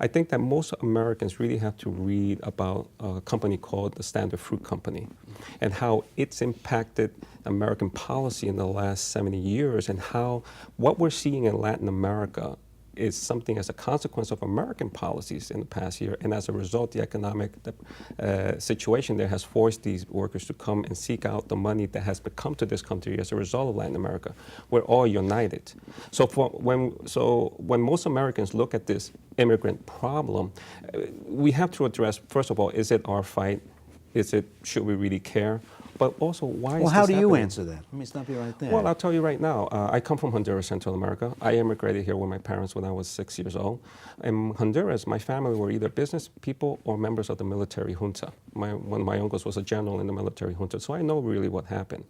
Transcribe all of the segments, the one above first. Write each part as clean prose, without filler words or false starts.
I think that most Americans really have to read about a company called the Standard Fruit Company and how it's impacted American policy in the last 70 years, and how what we're seeing in Latin America is something as a consequence of American policies in the past year, and as a result, the economic situation there has forced these workers to come and seek out the money that has come to this country as a result of Latin America. We're all united. So when most Americans look at this immigrant problem, we have to address, first of all, is it our fight? Should we really care? But also, why is this how do you happening? answer that? Let me stop you right there. Well, I'll tell you right now. I come from Honduras, Central America. I immigrated here with my parents when I was 6 years old. In Honduras, my family were either business people or members of the military junta. One of my uncles was a general in the military junta, so I know really what happened.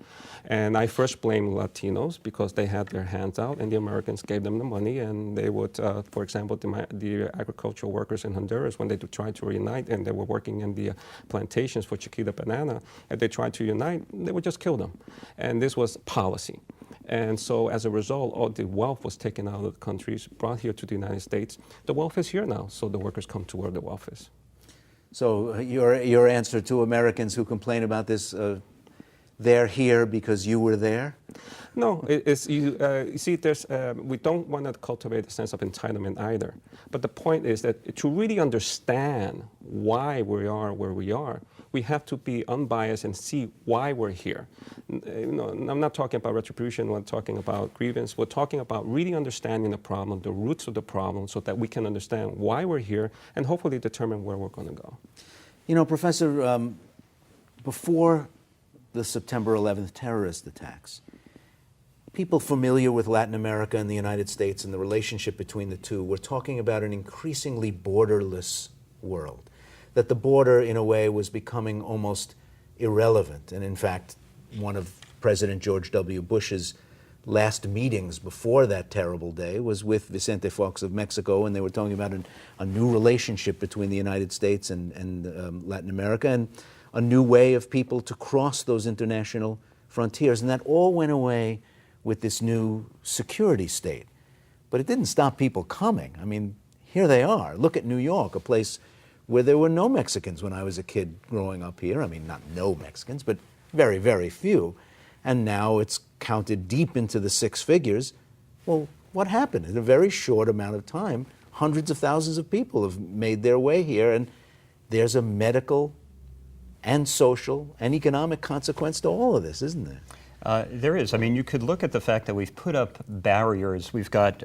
And I first blamed Latinos because they had their hands out and the Americans gave them the money, and they would, for example, the agricultural workers in Honduras, when they tried to reunite and they were working in the plantations for Chiquita banana, and they tried to unite, they would just kill them. And this was policy. And so as a result, all the wealth was taken out of the countries, brought here to the United States. The wealth is here now, so the workers come to where the wealth is. So your answer to Americans who complain about this, they're here because you were there? No, you see, we don't want to cultivate a sense of entitlement either. But the point is that to really understand why we are where we are, we have to be unbiased and see why we're here. I'm not talking about retribution, we're talking about grievance. We're talking about really understanding the problem, the roots of the problem, so that we can understand why we're here and hopefully determine where we're going to go. You know, Professor, before the September 11th terrorist attacks, people familiar with Latin America and the United States and the relationship between the two were talking about an increasingly borderless world, that the border, in a way, was becoming almost irrelevant. And in fact, one of President George W. Bush's last meetings before that terrible day was with Vicente Fox of Mexico, and they were talking about a new relationship between the United States and Latin America, and a new way of people to cross those international frontiers. And that all went away with this new security state. But it didn't stop people coming. I mean, here they are. Look at New York, a place where there were no Mexicans when I was a kid growing up here. I mean, not no Mexicans, but very, very few. And now it's counted deep into the six figures. Well, what happened? In a very short amount of time, hundreds of thousands of people have made their way here, and there's a medical and social and economic consequence to all of this, isn't there? There is. I mean, you could look at the fact that we've put up barriers. We've got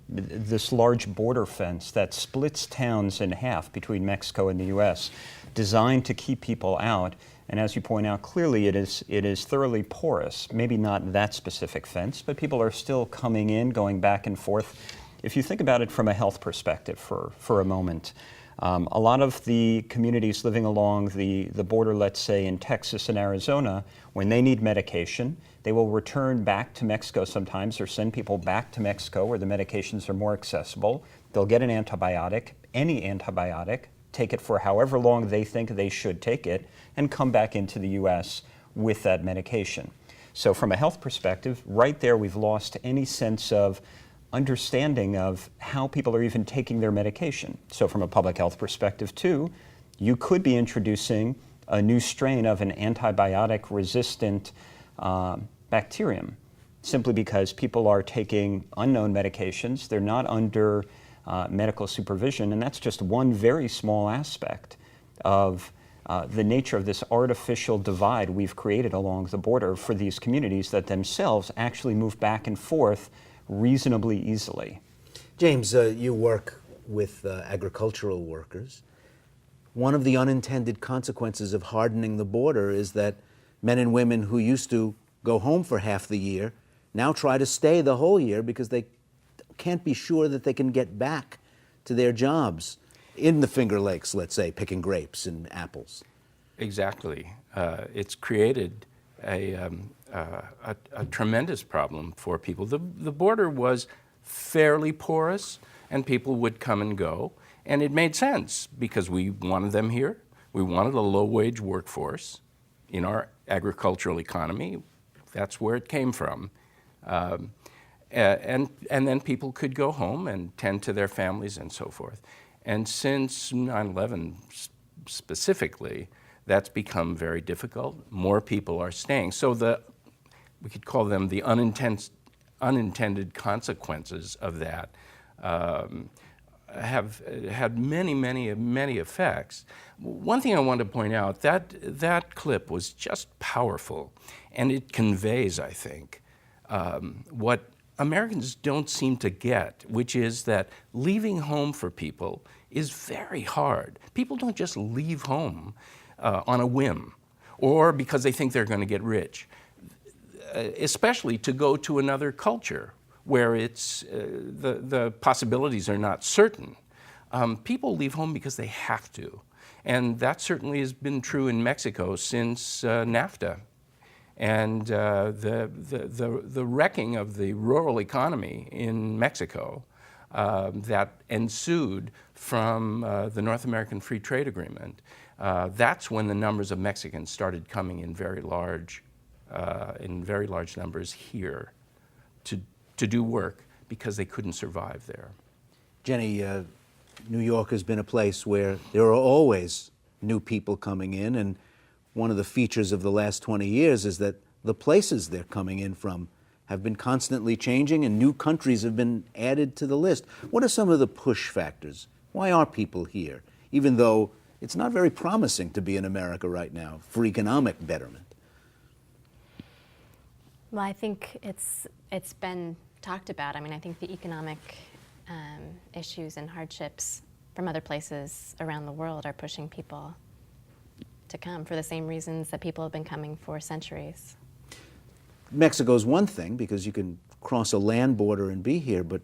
this large border fence that splits towns in half between Mexico and the U.S., designed to keep people out. And as you point out, clearly it is thoroughly porous. Maybe not that specific fence, but people are still coming in, going back and forth. If you think about it from a health perspective for a moment, a lot of the communities living along the border, let's say in Texas and Arizona, when they need medication, they will return back to Mexico sometimes, or send people back to Mexico where the medications are more accessible. They'll get an antibiotic, any antibiotic, take it for however long they think they should take it, and come back into the U.S. with that medication. So from a health perspective, right there we've lost any sense of understanding of how people are even taking their medication. So from a public health perspective too, you could be introducing a new strain of an antibiotic-resistant bacterium, simply because people are taking unknown medications. They're not under medical supervision, and that's just one very small aspect of the nature of this artificial divide we've created along the border for these communities that themselves actually move back and forth reasonably easily. James, you work with agricultural workers. One of the unintended consequences of hardening the border is that men and women who used to go home for half the year now try to stay the whole year because they can't be sure that they can get back to their jobs in the Finger Lakes, let's say, picking grapes and apples. Exactly. It's created a tremendous problem for people. The border was fairly porous, and people would come and go, and it made sense because we wanted them here. We wanted a low-wage workforce in our agricultural economy. That's where it came from. And then people could go home and tend to their families and so forth. And since 9/11 specifically, that's become very difficult. More people are staying. So we could call them the unintended consequences of that have had many effects. One thing I want to point out, that clip was just powerful, and it conveys, I think, what Americans don't seem to get, which is that leaving home for people is very hard. People don't just leave home on a whim or because they think they're going to get rich, especially to go to another culture where it's the possibilities are not certain. People leave home because they have to, and that certainly has been true in Mexico since NAFTA. And the wrecking of the rural economy in Mexico that ensued from the North American Free Trade Agreement, that's when the numbers of Mexicans started coming in very large numbers here to do work because they couldn't survive there. Jenny, New York has been a place where there are always new people coming in, and one of the features of the last 20 years is that the places they're coming in from have been constantly changing and new countries have been added to the list. What are some of the push factors? Why are people here, even though it's not very promising to be in America right now for economic betterment? Well, I think it's been talked about. I mean, I think the economic issues and hardships from other places around the world are pushing people to come for the same reasons that people have been coming for centuries. Mexico's one thing because you can cross a land border and be here, but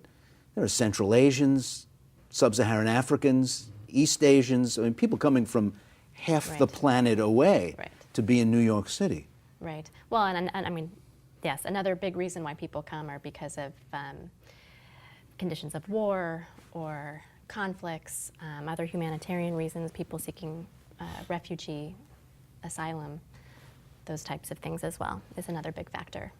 there are Central Asians, Sub-Saharan Africans, East Asians, I mean, people coming from half the planet away to be in New York City. Right. Well, and I mean, yes, another big reason why people come are because of conditions of war or conflicts, other humanitarian reasons, people seeking refugee, asylum, those types of things as well is another big factor.